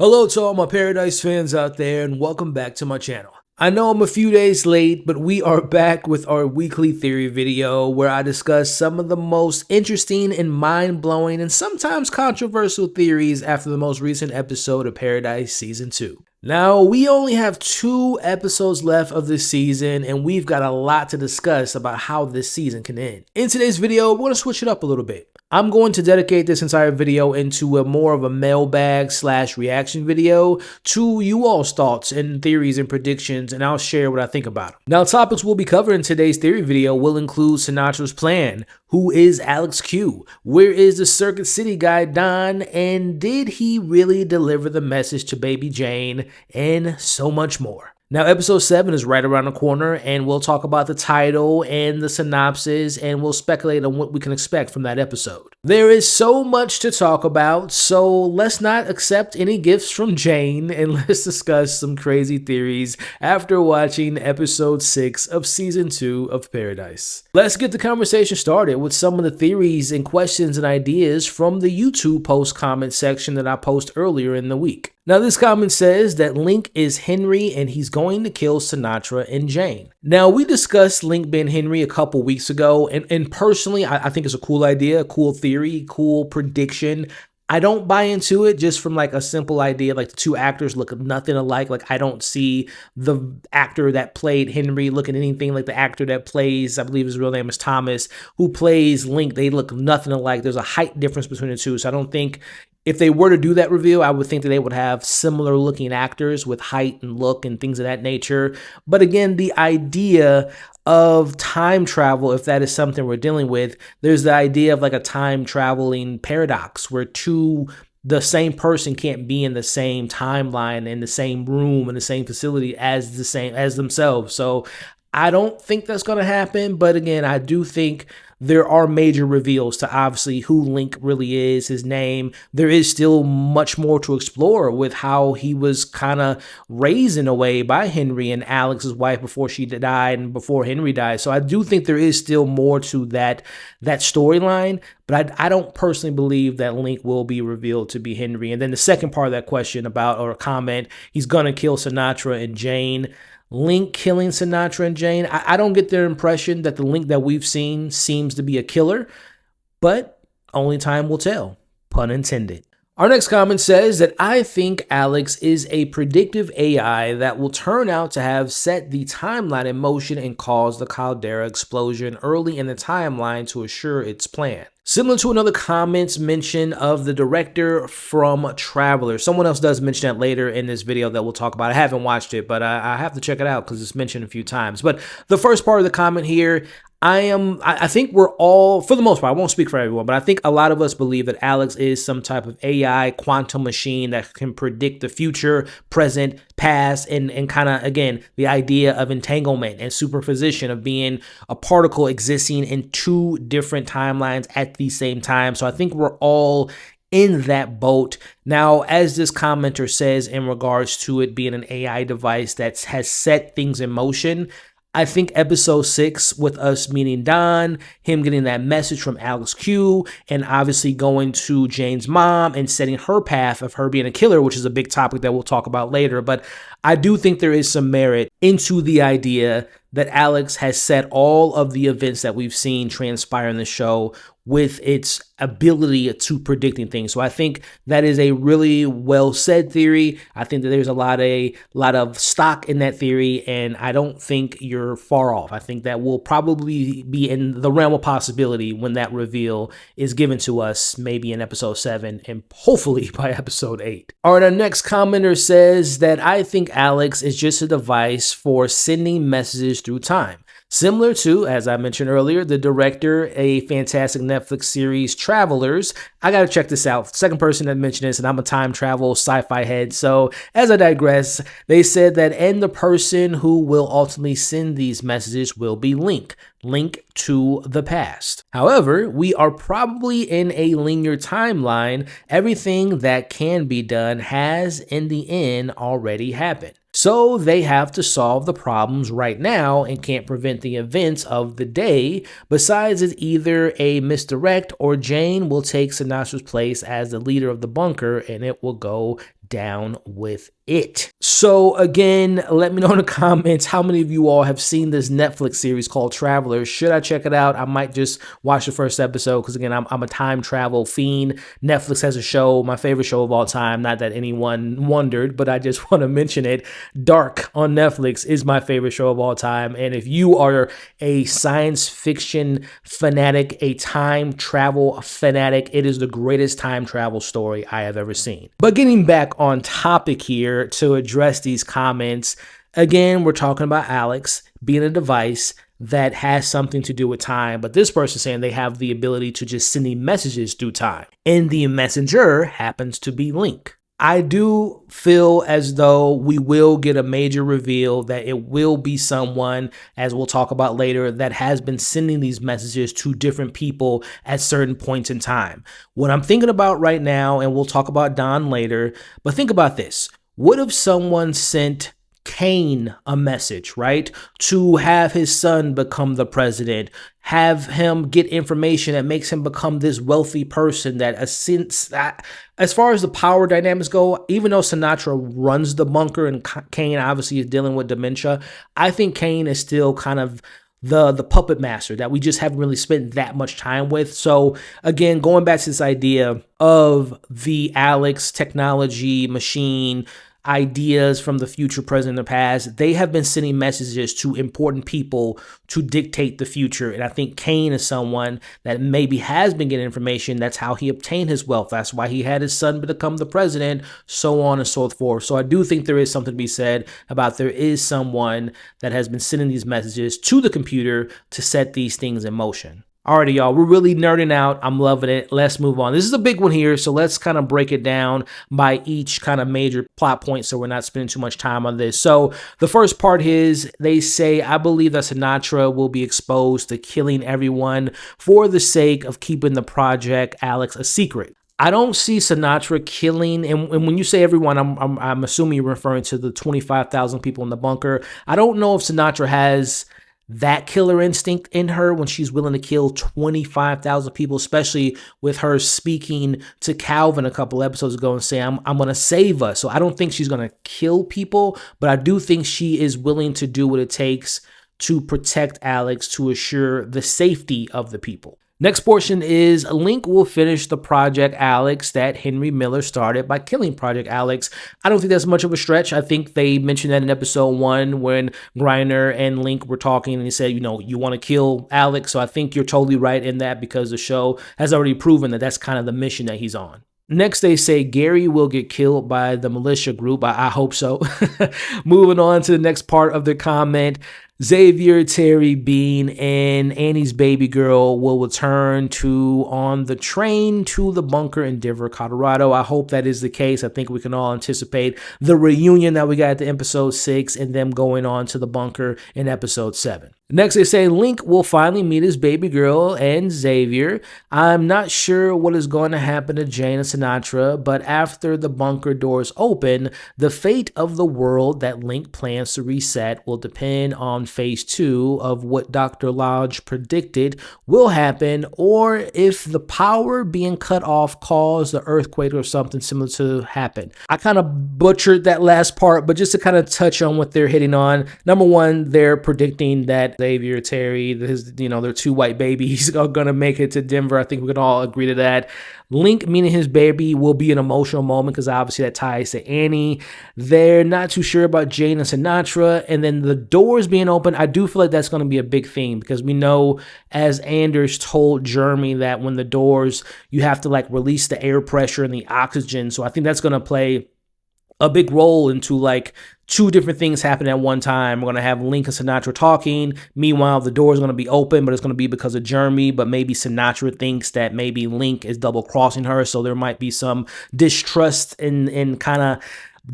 Hello to all my Paradise fans out there and welcome back to my channel. I know I'm a few days late, but we are back with our weekly theory video where I discuss some of the most interesting and mind-blowing and sometimes controversial theories after the most recent episode of Paradise Season 2. Now, we only have 2 episodes left of this season and we've got a lot to discuss about how this season can end. In today's video, we're going to switch it up a little bit. I'm going to dedicate this entire video into a more of a mailbag / reaction video to you all's thoughts and theories and predictions, and I'll share what I think about them. Now, topics we'll be covering in today's theory video will include Sinatra's plan, who is Alex Q, where is the Circuit City guy Don, and did he really deliver the message to baby Jane, and so much more. Now, episode 7 is right around the corner, and we'll talk about the title and the synopsis, and we'll speculate on what we can expect from that episode. There is so much to talk about, so let's not accept any gifts from Jane, and let's discuss some crazy theories after watching episode 6 of season 2 of Paradise. Let's get the conversation started with some of the theories and questions and ideas from the YouTube post comment section that I posted earlier in the week. Now, this comment says that Link is Henry and he's going to kill Sinatra and Jane. Now, we discussed Link being Henry a couple weeks ago, and personally, I think it's a cool idea, a cool theory, cool prediction. I don't buy into it just from like a simple idea, like the 2 actors look nothing alike. Like I don't see the actor that played Henry looking anything like the actor that plays, I believe his real name is Thomas, who plays Link. They look nothing alike. There's a height difference between the 2. So I don't think if they were to do that reveal, I would think that they would have similar looking actors with height and look and things of that nature. But again, the idea of time travel, if that is something we're dealing with, there's the idea of like a time traveling paradox where the same person can't be in the same timeline, in the same room, in the same facility as themselves. So I don't think that's going to happen. But again, I do think there are major reveals to obviously who Link really is, his name. There is still much more to explore with how he was kind of raised in a way by Henry and Alex's wife before she died and before Henry died. So I do think there is still more to that storyline, but I don't personally believe that Link will be revealed to be Henry. And then the second part of that question or comment, he's going to kill Sinatra and Jane. Link killing Sinatra and Jane, I don't get the impression that the Link that we've seen seems to be a killer, but only time will tell, pun intended. Our next comment says that I think Alex is a predictive AI that will turn out to have set the timeline in motion and cause the caldera explosion early in the timeline to assure its plan. Similar to another comment's mention of the director from Traveler. Someone else does mention that later in this video that we'll talk about. I haven't watched it, but I have to check it out because it's mentioned a few times. But the first part of the comment here, I think we're all, for the most part, I won't speak for everyone, but I think a lot of us believe that Alex is some type of AI quantum machine that can predict the future, present, past, and kind of, again, the idea of entanglement and superposition of being a particle existing in 2 different timelines at the same time. So I think we're all in that boat. Now, as this commenter says in regards to it being an AI device that has set things in motion, I think episode 6 with us meeting Don, him getting that message from Alex Q, and obviously going to Jane's mom and setting her path of her being a killer, which is a big topic that we'll talk about later. But I do think there is some merit into the idea that Alex has set all of the events that we've seen transpire in the show with its ability to predicting things. So I think that is a really well said theory. I think that there's a lot of stock in that theory, and I don't think you're far off. I think that will probably be in the realm of possibility when that reveal is given to us, maybe in episode 7 and hopefully by episode 8. All right, our next commenter says that I think Alex is just a device for sending messages through time. Similar to, as I mentioned earlier, the director, a fantastic Netflix series, Travelers. I gotta check this out. Second person that mentioned this, and I'm a time travel sci-fi head. So as I digress, they said that, and the person who will ultimately send these messages will be Link to the past. However, we are probably in a linear timeline. Everything that can be done has, in the end, already happened. So they have to solve the problems right now and can't prevent the events of the day. Besides, it's either a misdirect or Jane will take Sinatra's place as the leader of the bunker and it will go down with it. So again, let me know in the comments how many of you all have seen this Netflix series called Travelers. Should I check it out? I might just watch the first episode because again, I'm a time travel fiend. Netflix has a show, my favorite show of all time. Not that anyone wondered, but I just want to mention it. Dark on Netflix is my favorite show of all time. And if you are a science fiction fanatic, a time travel fanatic, it is the greatest time travel story I have ever seen. But getting back on topic here to address these comments, again, we're talking about Alex being a device that has something to do with time, but this person saying they have the ability to just sending messages through time, and the messenger happens to be Link. I do feel as though we will get a major reveal that it will be someone, as we'll talk about later, that has been sending these messages to different people at certain points in time. What I'm thinking about right now, and we'll talk about Don later, but think about this. What if someone sent Kane a message, right? To have his son become the president, have him get information that makes him become this wealthy person that as far as the power dynamics go, even though Sinatra runs the bunker and Kane obviously is dealing with dementia, I think Kane is still kind of the puppet master that we just haven't really spent that much time with. So again, going back to this idea of the Alex technology machine, ideas from the future, present, and the past, they have been sending messages to important people to dictate the future. And I think Kane is someone that maybe has been getting information. That's how he obtained his wealth. That's why he had his son become the president, so on and so forth. So I do think there is something to be said about there is someone that has been sending these messages to the computer to set these things in motion. Alrighty, y'all, we're really nerding out. I'm loving it. Let's move on. This is a big one here, so let's kind of break it down by each kind of major plot point so we're not spending too much time on this. So the first part is they say, I believe that Sinatra will be exposed to killing everyone for the sake of keeping the Project Alex a secret. I don't see Sinatra killing, and when you say everyone, I'm assuming you're referring to the 25,000 people in the bunker. I don't know if Sinatra has that killer instinct in her when she's willing to kill 25,000 people, especially with her speaking to Calvin a couple episodes ago and saying, I'm going to save us. So I don't think she's going to kill people, but I do think she is willing to do what it takes to protect Alex, to assure the safety of the people. Next portion is Link will finish the Project Alex that Henry Miller started by killing Project Alex. I don't think that's much of a stretch. I think they mentioned that in episode 1 when Griner and Link were talking and he said, you want to kill Alex. So I think you're totally right in that because the show has already proven that that's kind of the mission that he's on. Next, they say Gary will get killed by the militia group. I hope so. Moving on to the next part of the comment. Xavier, Terry, Bean, and Annie's baby girl will return on the train to the bunker in Denver, Colorado. I hope that is the case. I think we can all anticipate the reunion that we got at the episode 6 and them going on to the bunker in episode 7. Next, they say Link will finally meet his baby girl and Xavier. I'm not sure what is going to happen to Jane and Sinatra, but after the bunker doors open, the fate of the world that Link plans to reset will depend on phase 2 of what Dr. Lodge predicted will happen, or if the power being cut off caused the earthquake or something similar to happen. I kind of butchered that last part, but just to kind of touch on what they're hitting on. Number one, they're predicting that Xavier, Terry, their 2 white babies are going to make it to Denver. I think we can all agree to that. Link meeting his baby will be an emotional moment because obviously that ties to Annie. They're not too sure about Jane and Sinatra. And then the doors being open, I do feel like that's going to be a big theme because we know, as Anders told Jeremy, that when the doors, you have to release the air pressure and the oxygen. So I think that's going to play a big role into 2 different things happening at one time. We're going to have Link and Sinatra talking. Meanwhile, the door is going to be open, but it's going to be because of Jeremy. But maybe Sinatra thinks that maybe Link is double crossing her. So there might be some distrust and kind of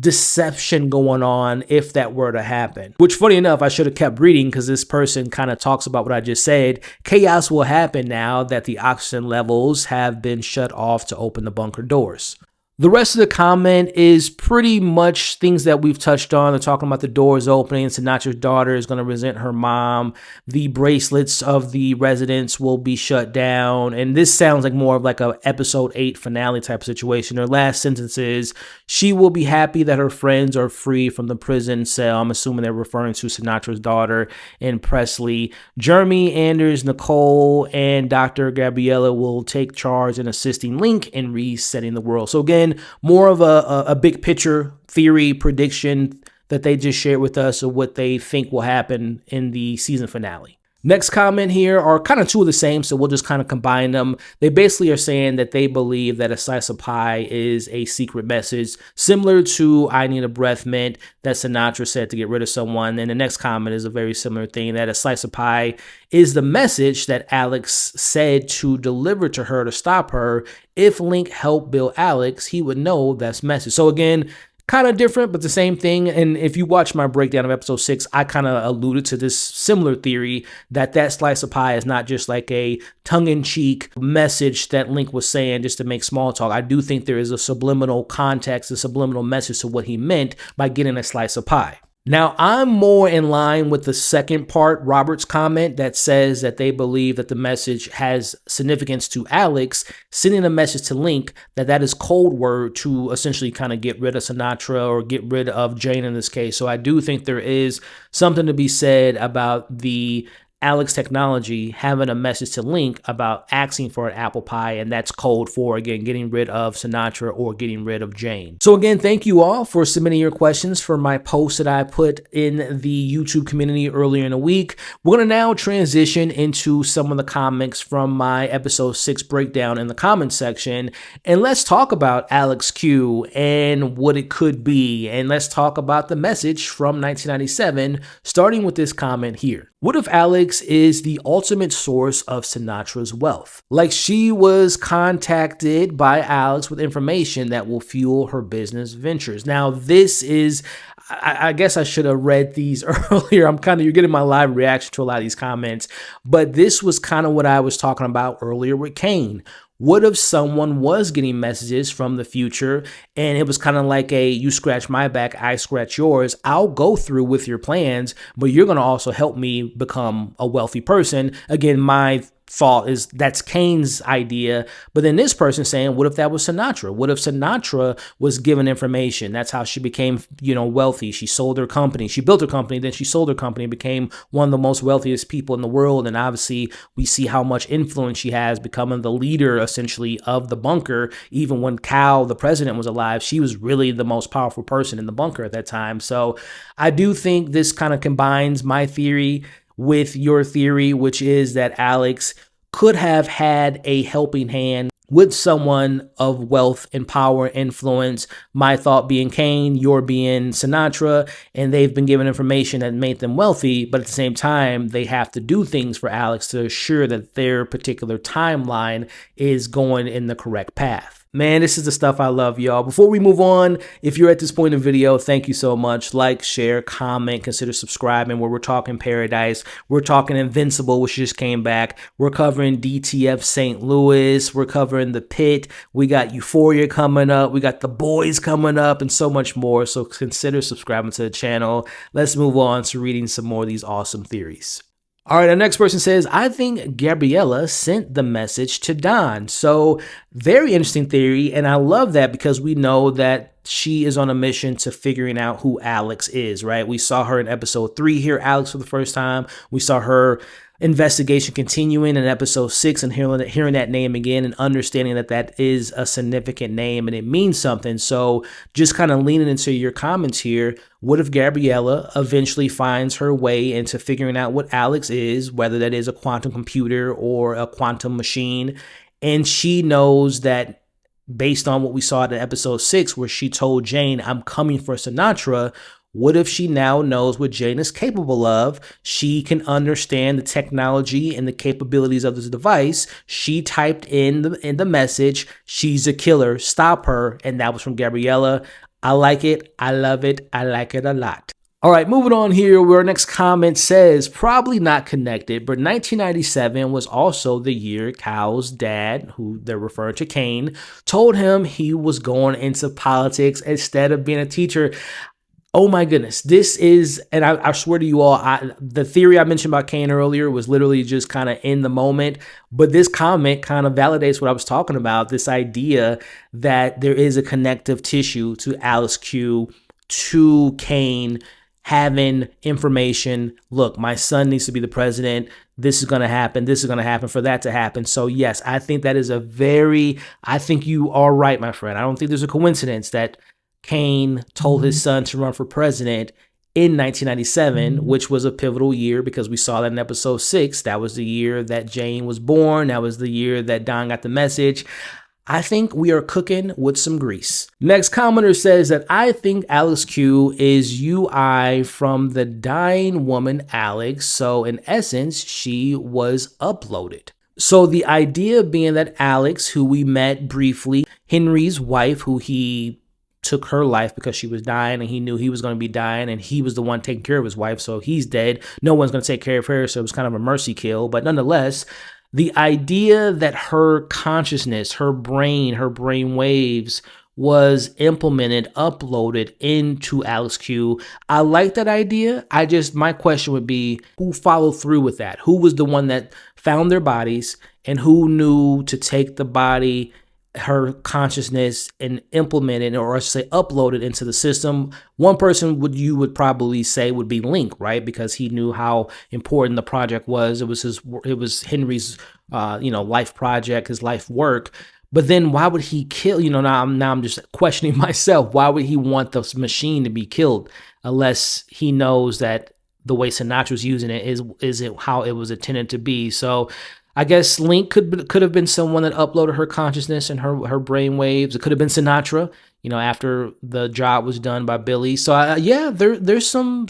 deception going on if that were to happen. Which, funny enough, I should have kept reading because this person kind of talks about what I just said. Chaos will happen now that the oxygen levels have been shut off to open the bunker doors. The rest of the comment is pretty much things that we've touched on. They're talking about the doors opening. Sinatra's daughter is going to resent her mom. The bracelets of the residents will be shut down. And this sounds like more of like a episode 8 finale type of situation. Her last sentence is, she will be happy that her friends are free from the prison cell. I'm assuming they're referring to Sinatra's daughter and Presley. Jeremy, Anders, Nicole, and Dr. Gabriella will take charge in assisting Link in resetting the world. So again, more of a big picture theory prediction that they just shared with us of what they think will happen in the season finale. Next comment here are kind of two of the same, so we'll just kind of combine them. They basically are saying that they believe that a slice of pie is a secret message, similar to I Need a Breath Mint that Sinatra said to get rid of someone. And the next comment is a very similar thing, that a slice of pie is the message that Alex said to deliver to her to stop her. If Link helped Bill Alex, he would know that's message. So again, kind of different, but the same thing. And if you watch my breakdown of episode 6, I kind of alluded to this similar theory that that slice of pie is not just like a tongue-in-cheek message that Link was saying just to make small talk. I do think there is a subliminal context, a subliminal message to what he meant by getting a slice of pie. Now, I'm more in line with the second part, Robert's comment that says that they believe that the message has significance to Alex, sending a message to Link that is code word to essentially kind of get rid of Sinatra or get rid of Jane in this case. So I do think there is something to be said about the Alex technology having a message to Link about asking for an apple pie, and that's code for, again, getting rid of Sinatra or getting rid of Jane. So again, thank you all for submitting your questions for my post that I put in the YouTube community earlier in the week. We're going to now transition into some of the comics from my episode 6 breakdown in the comments section, and let's talk about Alex Q and what it could be, and let's talk about the message from 1997, starting with this comment here. What if Alex is the ultimate source of Sinatra's wealth? Like she was contacted by Alex with information that will fuel her business ventures. Now, this is, I guess I should have read these earlier. You're getting my live reaction to a lot of these comments, but this was kind of what I was talking about earlier with Kane. What if someone was getting messages from the future and it was kind of like a, you scratch my back, I scratch yours. I'll go through with your plans, but you're going to also help me become a wealthy person. Again, my thought is that's Kane's idea, but then this person saying, what if that was Sinatra? What if Sinatra was given information? That's how she became, wealthy. She sold her company. She built her company, then she sold her company and became one of the most wealthiest people in the world. And obviously we see how much influence she has, becoming the leader essentially of the bunker. Even when Cal, the president, was alive, she was really the most powerful person in the bunker at that time. So I do think this kind of combines my theory with your theory, which is that Alex could have had a helping hand with someone of wealth and power and influence. My thought being Kane, your being Sinatra, and they've been given information that made them wealthy, but at the same time, they have to do things for Alex to assure that their particular timeline is going in the correct path. Man, this is the stuff I love, y'all. Before we move on, if you're at this point in the video, thank you so much. Like, share, comment, consider subscribing, where we're talking Paradise. We're talking Invincible, which just came back. We're covering DTF St. Louis. We're covering The Pit. We got Euphoria coming up. We got The Boys coming up and so much more. So consider subscribing to the channel. Let's move on to reading some more of these awesome theories. All right, our next person says, I think Gabriella sent the message to Don. So very interesting theory, and I love that because we know that she is on a mission to figuring out who Alex is, right? We saw her in episode 3 hear Alex for the first time. We saw her investigation continuing in episode 6 and hearing that name again and understanding that that is a significant name and it means something. So just kind of leaning into your comments here, what if Gabriella eventually finds her way into figuring out what Alex is, whether that is a quantum computer or a quantum machine, and she knows that based on what we saw in episode 6 where she told Jane, I'm coming for Sinatra. What if she now knows what Jane is capable of? She can understand the technology and the capabilities of this device. She typed in the message, she's a killer, stop her. And that was from Gabriella. I like it. I love it. I like it a lot. All right, moving on here, where our next comment says, probably not connected, but 1997 was also the year Cal's dad, who they're referring to Kane, told him he was going into politics instead of being a teacher. Oh my goodness. This is, and I swear to you all, the theory I mentioned about Kane earlier was literally just kind of in the moment, but this comment kind of validates what I was talking about, this idea that there is a connective tissue to Alice Q, to Kane, having information. Look, my son needs to be the president. This is going to happen. This is going to happen for that to happen. So yes, I think that is I think you are right, my friend. I don't think there's a coincidence that Kane told his son to run for president in 1997, which was a pivotal year because we saw that in episode 6. That was the year that Jane was born. That was the year that Don got the message. I think we are cooking with some grease. Next commenter says that I think Alex Q is UI from the dying woman Alex. So in essence, she was uploaded. So the idea being that Alex, who we met briefly, Henry's wife, who he took her life because she was dying and he knew he was going to be dying and he was the one taking care of his wife. So he's dead. No one's going to take care of her. So it was kind of a mercy kill. But nonetheless, the idea that her consciousness, her brain waves was implemented, uploaded into Alex Q. I like that idea. My question would be, who followed through with that? Who was the one that found their bodies and who knew to take the body, her consciousness, and implement it, or say upload it into the system? One person you would probably say would be Link, right? Because he knew how important the project was. It was Henry's life project, his life work. But then why would he kill, now I'm just questioning myself, why would he want this machine to be killed unless he knows that the way Sinatra's using it is it how it was intended to be? So I guess Link could have been someone that uploaded her consciousness and her brain waves. It could have been Sinatra, after the job was done by Billy. So there's some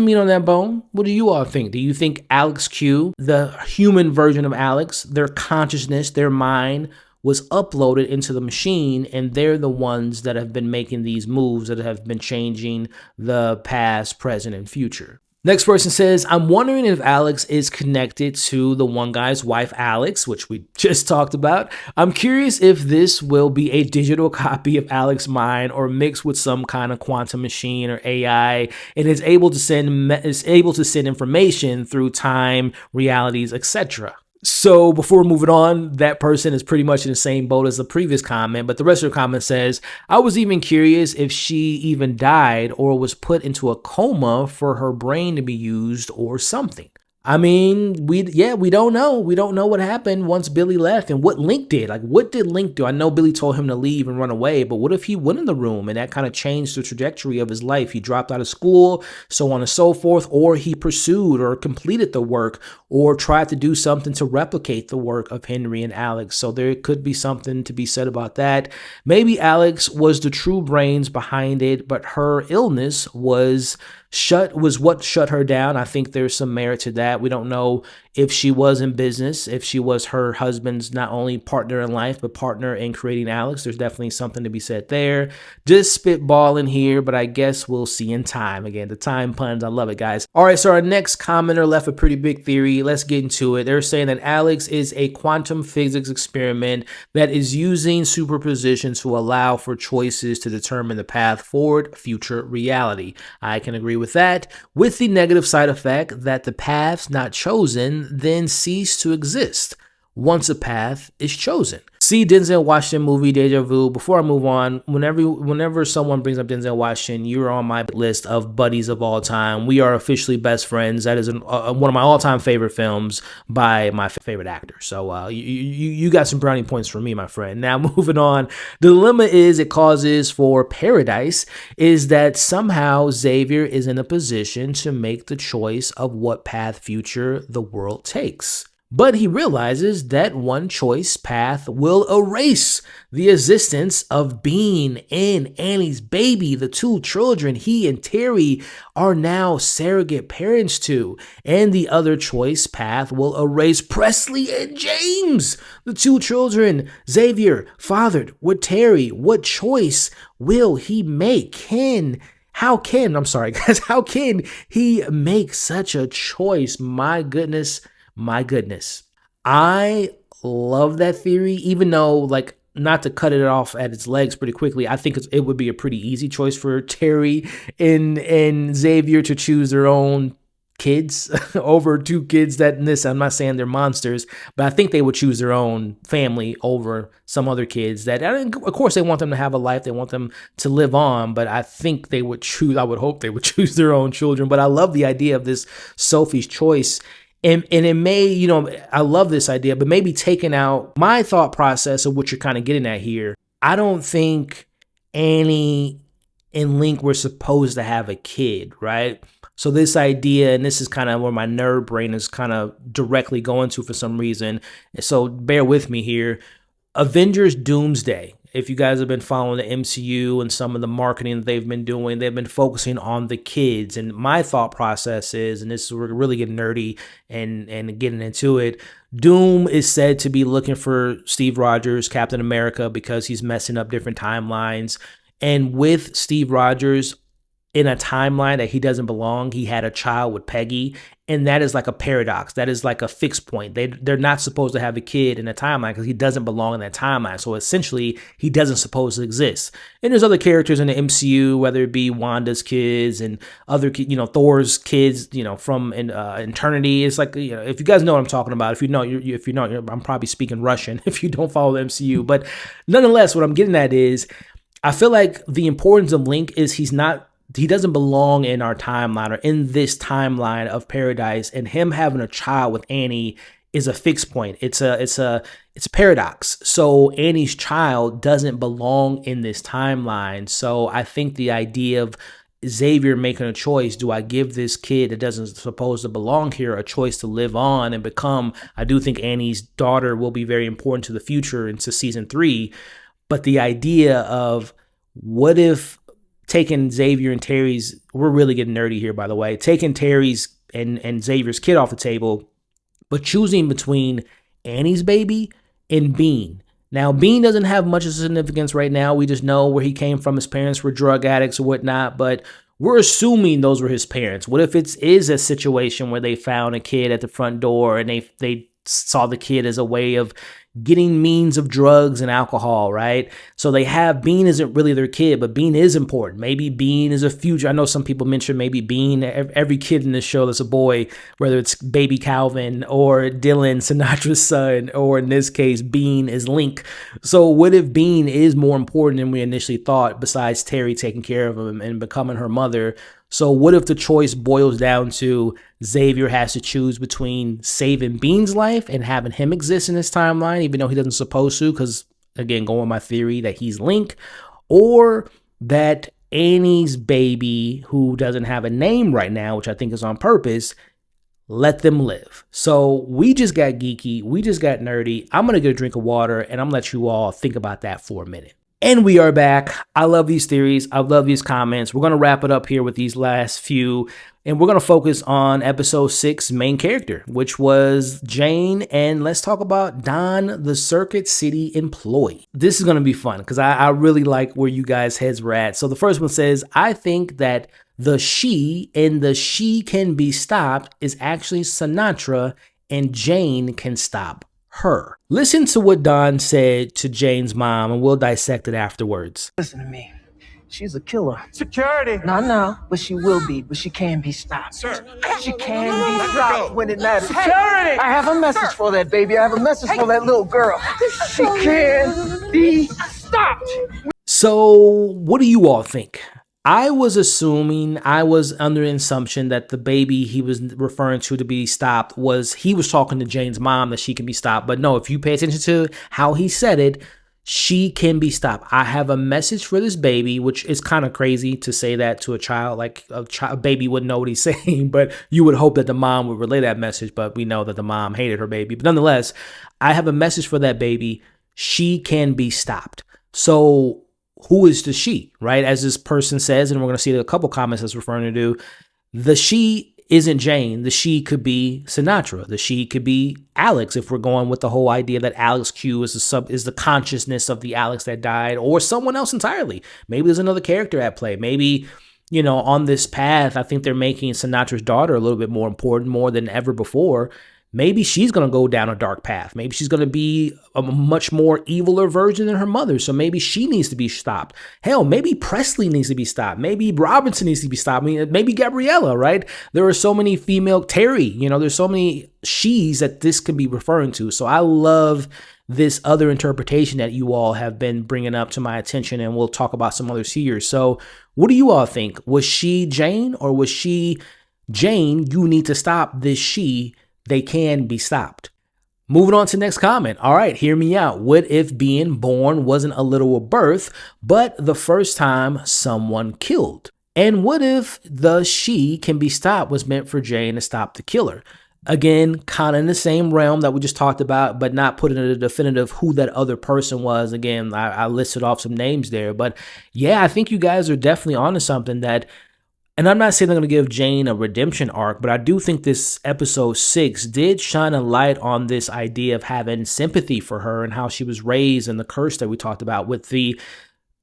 meat on that bone. What do you all think? Do you think Alex Q, the human version of Alex, their consciousness, their mind was uploaded into the machine, and they're the ones that have been making these moves that have been changing the past, present, and future? Next person says, I'm wondering if Alex is connected to the one guy's wife, Alex, which we just talked about. I'm curious if this will be a digital copy of Alex's mind or mixed with some kind of quantum machine or AI, and is able to send information through time, realities, etc. So before moving on, that person is pretty much in the same boat as the previous comment, but the rest of the comment says, I was even curious if she even died or was put into a coma for her brain to be used or something. I mean, we don't know. We don't know what happened once Billy left and what Link did. Like, what did Link do? I know Billy told him to leave and run away, but what if he went in the room and that kind of changed the trajectory of his life? He dropped out of school, so on and so forth, or he pursued or completed the work or tried to do something to replicate the work of Henry and Alex. So there could be something to be said about that. Maybe Alex was the true brains behind it, but her illness was what shut her down. I think there's some merit to that. We don't know if she was in business, if she was her husband's not only partner in life, but partner in creating Alex. There's definitely something to be said there. Just spitballing here, but I guess we'll see in time. Again, the time puns, I love it, guys. All right, so our next commenter left a pretty big theory. Let's get into it. They're saying that Alex is a quantum physics experiment that is using superposition to allow for choices to determine the path forward, future reality. I can agree with that, with the negative side effect that the paths not chosen then cease to exist once a path is chosen. See Denzel Washington movie Deja Vu. Before I move on, whenever someone brings up Denzel Washington, you're on my list of buddies of all time. We are officially best friends. That is one of my all-time favorite films by my favorite actor. So you got some brownie points for me, my friend. Now moving on, the dilemma it causes for Paradise is that somehow Xavier is in a position to make the choice of what path future the world takes. But he realizes that one choice path will erase the existence of Bean and Annie's baby, the two children he and Terry are now surrogate parents to. And the other choice path will erase Presley and James, the two children Xavier fathered with Terry. What choice will he make? How can, I'm sorry guys, how can he make such a choice? My goodness, my goodness. I love that theory, even though, like, not to cut it off at its legs pretty quickly, I think it would be a pretty easy choice for Terry and Xavier to choose their own kids over two kids that, in this, I'm not saying they're monsters, but I think they would choose their own family over some other kids that, of course, they want them to have a life, they want them to live on, but I think they would choose, I would hope they would choose their own children. But I love the idea of this Sophie's choice. And it may, you know, I love this idea, but maybe taking out my thought process of what you're kind of getting at here. I don't think Annie and Link were supposed to have a kid, right? So this idea, and this is kind of where my nerd brain is kind of directly going to for some reason, so bear with me here. Avengers Doomsday. If you guys have been following the MCU and some of the marketing that they've been doing, they've been focusing on the kids. And my thought process is, and this is, we're really getting nerdy and getting into it, Doom is said to be looking for Steve Rogers, Captain America, because he's messing up different timelines. And with Steve Rogers, in a timeline that he doesn't belong, he had a child with Peggy, and that is like a paradox. That is like a fixed point. They're not supposed to have a kid in a timeline because he doesn't belong in that timeline. So essentially, he doesn't supposed to exist. And there's other characters in the MCU, whether it be Wanda's kids and other, you know, Thor's kids, you know, from Eternity. It's like, you know, if you guys know what I'm talking about. If you know, if you know, I'm probably speaking Russian if you don't follow the MCU. But nonetheless, what I'm getting at is, I feel like the importance of Link is he doesn't belong in our timeline or in this timeline of paradise, and him having a child with Annie is a fixed point. It's a paradox. So Annie's child doesn't belong in this timeline. So I think the idea of Xavier making a choice, do I give this kid that doesn't supposed to belong here a choice to live on and become, I do think Annie's daughter will be very important to the future into season 3. But the idea of, what if taking Xavier and Terry's, we're really getting nerdy here, by the way, taking Terry's and Xavier's kid off the table, but choosing between Annie's baby and Bean. Now, Bean doesn't have much of significance right now. We just know where he came from. His parents were drug addicts or whatnot, but we're assuming those were his parents. What if it is a situation where they found a kid at the front door and they saw the kid as a way of getting means of drugs and alcohol, right? So they have, Bean isn't really their kid, but Bean is important. Maybe Bean is a future. I know some people mention maybe Bean, every kid in this show that's a boy, whether it's baby Calvin or Dylan, Sinatra's son, or in this case, Bean is Link. So what if Bean is more important than we initially thought, besides Terry taking care of him and becoming her mother? So what if the choice boils down to Xavier has to choose between saving Bean's life and having him exist in this timeline, even though he doesn't supposed to, because, again, going with my theory that he's Link, or that Annie's baby, who doesn't have a name right now, which I think is on purpose, let them live. So we just got geeky. We just got nerdy. I'm going to get a drink of water, and I'm going to let you all think about that for a minute. And we are back. I love these theories. I love these comments. We're going to wrap it up here with these last few, and we're going to focus on episode 6 main character, which was Jane. And let's talk about Don, the Circuit City employee. This is going to be fun because I really like where you guys' heads were at. So the first one says, I think that the she in the she can be stopped is actually Sinatra, and Jane can stop her. Listen to what Don said to Jane's mom, and we'll dissect it afterwards. Listen to me. She's a killer. Security. Not now, but she will be. But she can be stopped. Sir. She can be stopped when it matters. Security. Hey, I have a message for that baby. I have a message for that little girl. She can be stopped. So, what do you all think? I was assuming, I was under the assumption that the baby he was referring to be stopped he was talking to Jane's mom, that she can be stopped. But no, if you pay attention to how he said it, she can be stopped. I have a message for this baby, which is kind of crazy to say that to a child. Like a baby wouldn't know what he's saying, but you would hope that the mom would relay that message. But we know that the mom hated her baby. But nonetheless, I have a message for that baby. She can be stopped. So who is the she, right? As this person says, and we're going to see a couple comments that's referring to, the she isn't Jane. The she could be Sinatra. The she could be Alex, if we're going with the whole idea that Alex Q is the consciousness of the Alex that died, or someone else entirely. Maybe there's another character at play. Maybe on this path, I think they're making Sinatra's daughter a little bit more important, more than ever before. Maybe she's going to go down a dark path. Maybe she's going to be a much more eviler version than her mother. So maybe she needs to be stopped. Hell, maybe Presley needs to be stopped. Maybe Robinson needs to be stopped. Maybe Gabriella, right? There are so many female, Terry, there's so many she's that this could be referring to. So I love this other interpretation that you all have been bringing up to my attention, and we'll talk about some others here. So what do you all think? Was she Jane, or was she Jane? You need to stop this she. They can be stopped. Moving on to the next comment. All right, hear me out. What if being born wasn't a literal birth, but the first time someone killed? And what if the she can be stopped was meant for Jane to stop the killer? Again, kind of in the same realm that we just talked about, but not putting in a definitive who that other person was. Again, I listed off some names there, but yeah, I think you guys are definitely onto something that. And I'm not saying they're going to give Jane a redemption arc, but I do think this episode 6 did shine a light on this idea of having sympathy for her and how she was raised, and the curse that we talked about with the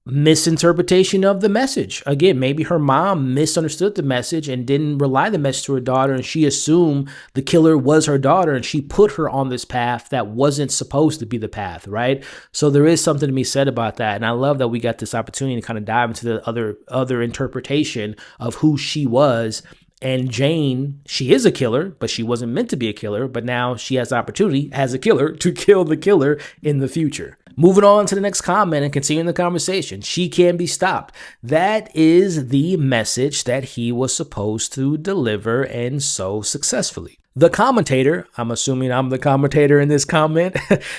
misinterpretation of the message. Again, maybe her mom misunderstood the message and didn't relay the message to her daughter, and she assumed the killer was her daughter, and she put her on this path that wasn't supposed to be the path, right? So there is something to be said about that, and I love that we got this opportunity to kind of dive into the other interpretation of who she was. And Jane, she is a killer, but she wasn't meant to be a killer, but now she has the opportunity as a killer to kill the killer in the future. Moving on to the next comment and continuing the conversation. She can be stopped. That is the message that he was supposed to deliver, and so successfully. The commentator, I'm assuming I'm the commentator in this comment,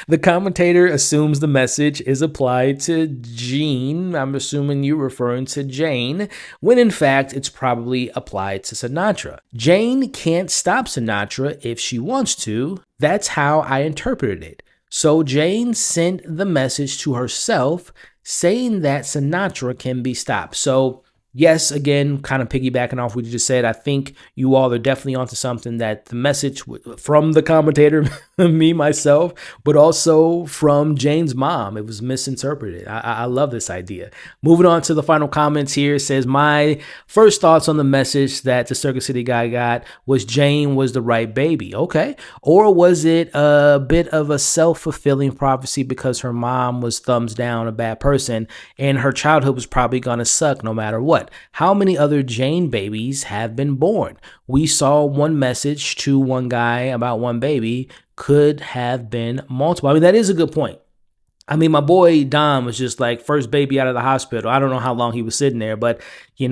the commentator assumes the message is applied to Jean. I'm assuming you're referring to Jane, when in fact it's probably applied to Sinatra. Jane can't stop Sinatra if she wants to. That's how I interpreted it. So Jane sent the message to herself saying that Sinatra can be stopped. So yes, again, kind of piggybacking off what you just said, I think you all are definitely onto something, that the message from the commentator, me, myself, but also from Jane's mom, it was misinterpreted. I love this idea. Moving on to the final comments here, it says, my first thoughts on the message that the Circuit City guy got was Jane was the right baby. Okay. Or was it a bit of a self-fulfilling prophecy because her mom was thumbs down, a bad person, and her childhood was probably going to suck no matter what? How many other Jane babies have been born? We saw one message to one guy about one baby, could have been multiple. I mean, that is a good point. I mean, my boy Dom was just like first baby out of the hospital. I don't know how long he was sitting there, but he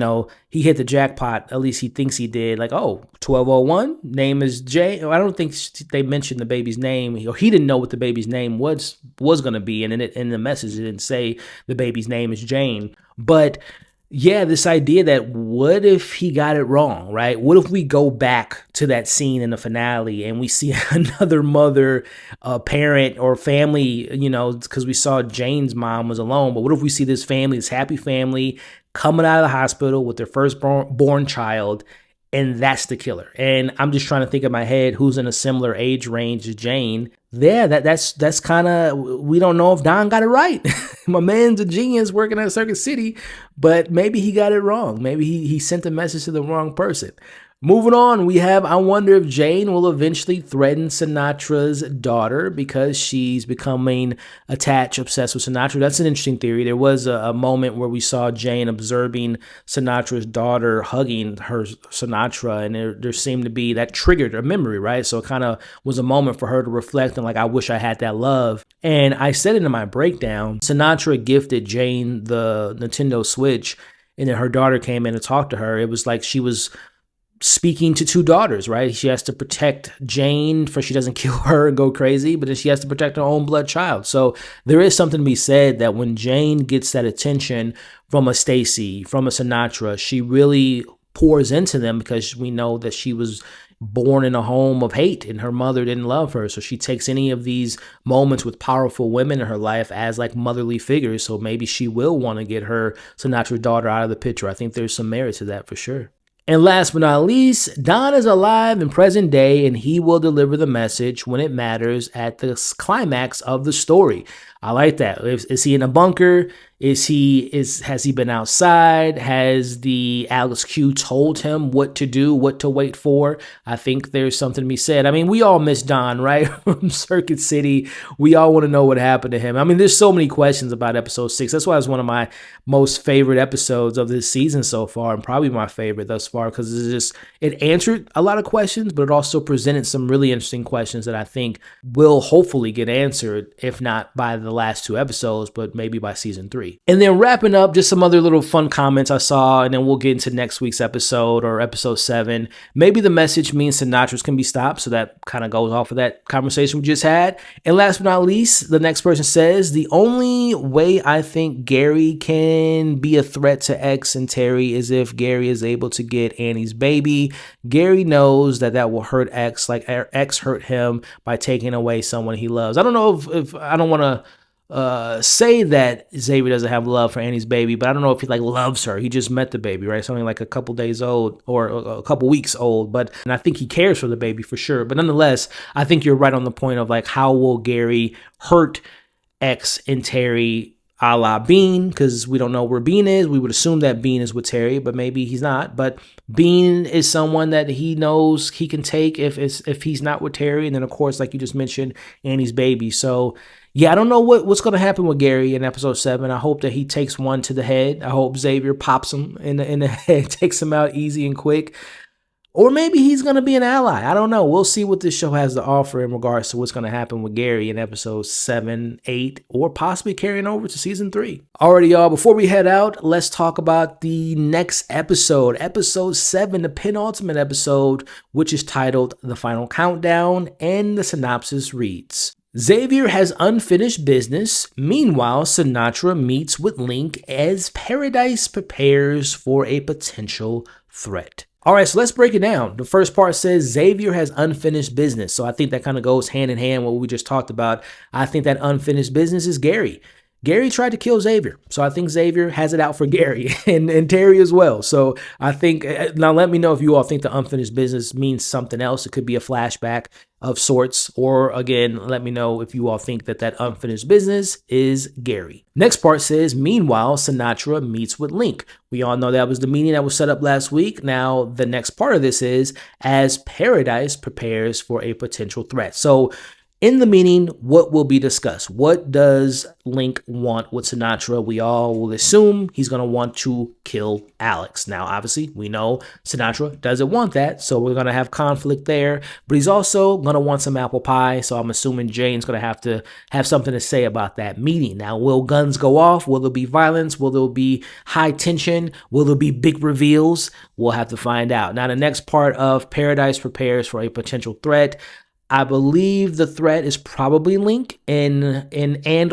hit the jackpot. At least he thinks he did. Like, 1201, name is Jay. I don't think they mentioned the baby's name, or he didn't know what the baby's name was going to be. And in the message, it didn't say the baby's name is Jane. But yeah, this idea that what if he got it wrong, right? What if we go back to that scene in the finale and we see another mother, parent, or family, because we saw Jane's mom was alone. But what if we see this family, this happy family, coming out of the hospital with their firstborn child, and that's the killer? And I'm just trying to think in my head who's in a similar age range as Jane. Yeah, that's kind of, we don't know if Don got it right. My man's a genius working at Circuit City, but maybe he got it wrong. Maybe he sent a message to the wrong person. Moving on, we have, I wonder if Jane will eventually threaten Sinatra's daughter because she's becoming attached, obsessed with Sinatra. That's an interesting theory. There was a moment where we saw Jane observing Sinatra's daughter hugging her Sinatra, and there seemed to be, that triggered a memory, right? So it kind of was a moment for her to reflect on, like, I wish I had that love. And I said it in my breakdown, Sinatra gifted Jane the Nintendo Switch, and then her daughter came in and talked to her. It was like she was speaking to two daughters, right? She has to protect Jane for she doesn't kill her and go crazy, but then she has to protect her own blood child. So there is something to be said that when Jane gets that attention from a Stacy, from a Sinatra, she really pours into them, because we know that she was born in a home of hate and her mother didn't love her. So she takes any of these moments with powerful women in her life as like motherly figures. So maybe she will want to get her Sinatra's daughter out of the picture. I think there's some merit to that for sure. And last but not least, Don is alive in present day, and he will deliver the message when it matters at the climax of the story. I like that. Is he in a bunker? Has he been outside? Has the Alex Q told him what to do, what to wait for? I think there's something to be said. I mean, we all miss Don, right? From Circuit City. We all want to know what happened to him. I mean, there's so many questions about episode 6. That's why it's one of my most favorite episodes of this season so far, and probably my favorite thus far, because it answered a lot of questions, but it also presented some really interesting questions that I think will hopefully get answered, if not by the last 2 episodes, but maybe by season 3. And then wrapping up, just some other little fun comments I saw, and then we'll get into next week's episode, or episode 7. Maybe the message means Sinatra's can be stopped, so that kind of goes off of that conversation we just had. And last but not least, the next person says, the only way I think Gary can be a threat to X and Terry is if Gary is able to get Annie's baby. Gary knows that will hurt X, like X hurt him by taking away someone he loves. I don't know if I don't want to say that Xavier doesn't have love for Annie's baby, but I don't know if he loves her. He just met the baby, right? It's only a couple days old, or a couple weeks old, and I think he cares for the baby for sure. But nonetheless, I think you're right on the point of how will Gary hurt X and Terry, a la Bean, because we don't know where Bean is. We would assume that Bean is with Terry, but maybe he's not. But Bean is someone that he knows he can take if he's not with Terry. And then, of course, like you just mentioned, Annie's baby. So, yeah, I don't know what's going to happen with Gary in episode 7. I hope that he takes one to the head. I hope Xavier pops him in the head, takes him out easy and quick. Or maybe he's going to be an ally. I don't know. We'll see what this show has to offer in regards to what's going to happen with Gary in episodes 7, 8, or possibly carrying over to season 3. Alrighty, y'all. Before we head out, let's talk about the next episode. Episode 7, the penultimate episode, which is titled The Final Countdown, and the synopsis reads: Xavier has unfinished business. Meanwhile, Sinatra meets with Link as Paradise prepares for a potential threat. All right, so let's break it down. The first part says Xavier has unfinished business. So I think that kind of goes hand in hand with what we just talked about. I think that unfinished business is Gary. Gary tried to kill Xavier, so I think Xavier has it out for Gary and Terry as well. So I think, now let me know if you all think the unfinished business means something else. It could be a flashback of sorts, or again, let me know if you all think that unfinished business is Gary. Next part says, meanwhile, Sinatra meets with Link. We all know that was the meeting that was set up last week. Now, the next part of this is, as Paradise prepares for a potential threat. So in the meeting, what will be discussed? What does Link want with Sinatra? We all will assume he's going to want to kill Alex. Now, obviously, we know Sinatra doesn't want that, so we're going to have conflict there. But he's also going to want some apple pie, so I'm assuming Jane's going to have something to say about that meeting. Now, will guns go off? Will there be violence? Will there be high tension? Will there be big reveals? We'll have to find out. Now, the next part of Paradise prepares for a potential threat. I believe the threat is probably Link, and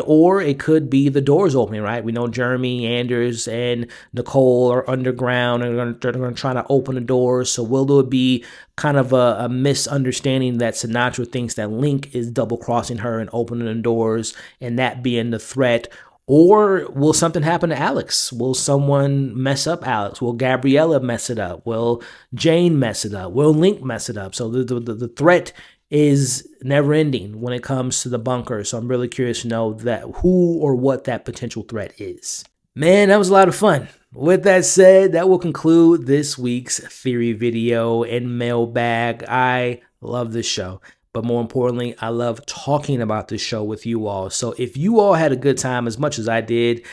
or it could be the doors opening, right? We know Jeremy, Anders, and Nicole are underground, and they're going to try to open the doors. So will there be kind of a misunderstanding that Sinatra thinks that Link is double-crossing her and opening the doors, and that being the threat? Or will something happen to Alex? Will someone mess up Alex? Will Gabriella mess it up? Will Jane mess it up? Will Link mess it up? So the threat is never ending when it comes to the bunker. So I'm really curious to know that who or what that potential threat is. Man, that was a lot of fun. With that said, that will conclude this week's theory video and mailbag. I love this show, but more importantly, I love talking about this show with you all. So if you all had a good time as much as I did,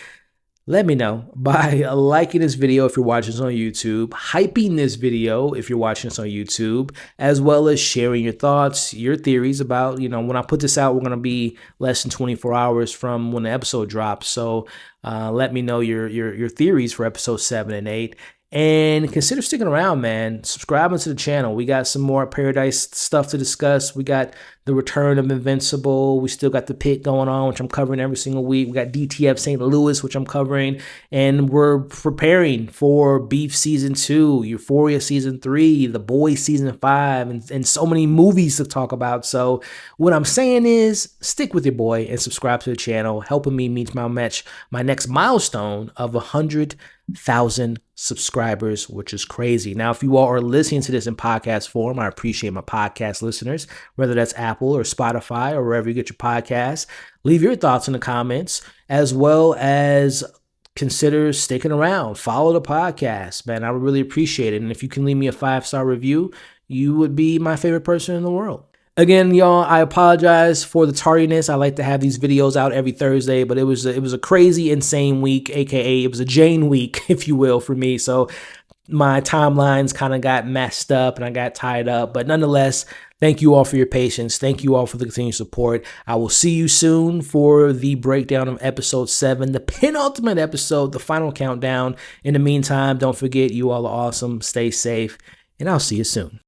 let me know by liking this video if you're watching this on YouTube, hyping this video if you're watching this on YouTube, as well as sharing your thoughts, your theories about, when I put this out, we're going to be less than 24 hours from when the episode drops. So let me know your theories for episode 7 and 8. And consider sticking around, man. Subscribing to the channel. We got some more Paradise stuff to discuss. We got the return of Invincible. We still got the Pit going on, which I'm covering every single week. We got DTF St. Louis, which I'm covering. And we're preparing for Beef Season 2, Euphoria Season 3, The Boys Season 5, and so many movies to talk about. So what I'm saying is, stick with your boy and subscribe to the channel, helping me meet my next milestone of 100,000 subscribers, which is crazy. Now, if you all are listening to this in podcast form, I appreciate my podcast listeners, whether that's Apple or Spotify or wherever you get your podcasts. Leave your thoughts in the comments, as well as consider sticking around. Follow the podcast, man. I would really appreciate it. And if you can leave me a 5-star review, you would be my favorite person in the world. Again, y'all, I apologize for the tardiness. I like to have these videos out every Thursday, but it was a crazy, insane week, aka it was a Jane week, if you will, for me. So my timelines kind of got messed up and I got tied up. But nonetheless, thank you all for your patience. Thank you all for the continued support. I will see you soon for the breakdown of episode 7, the penultimate episode, the final countdown. In the meantime, don't forget, you all are awesome. Stay safe, and I'll see you soon.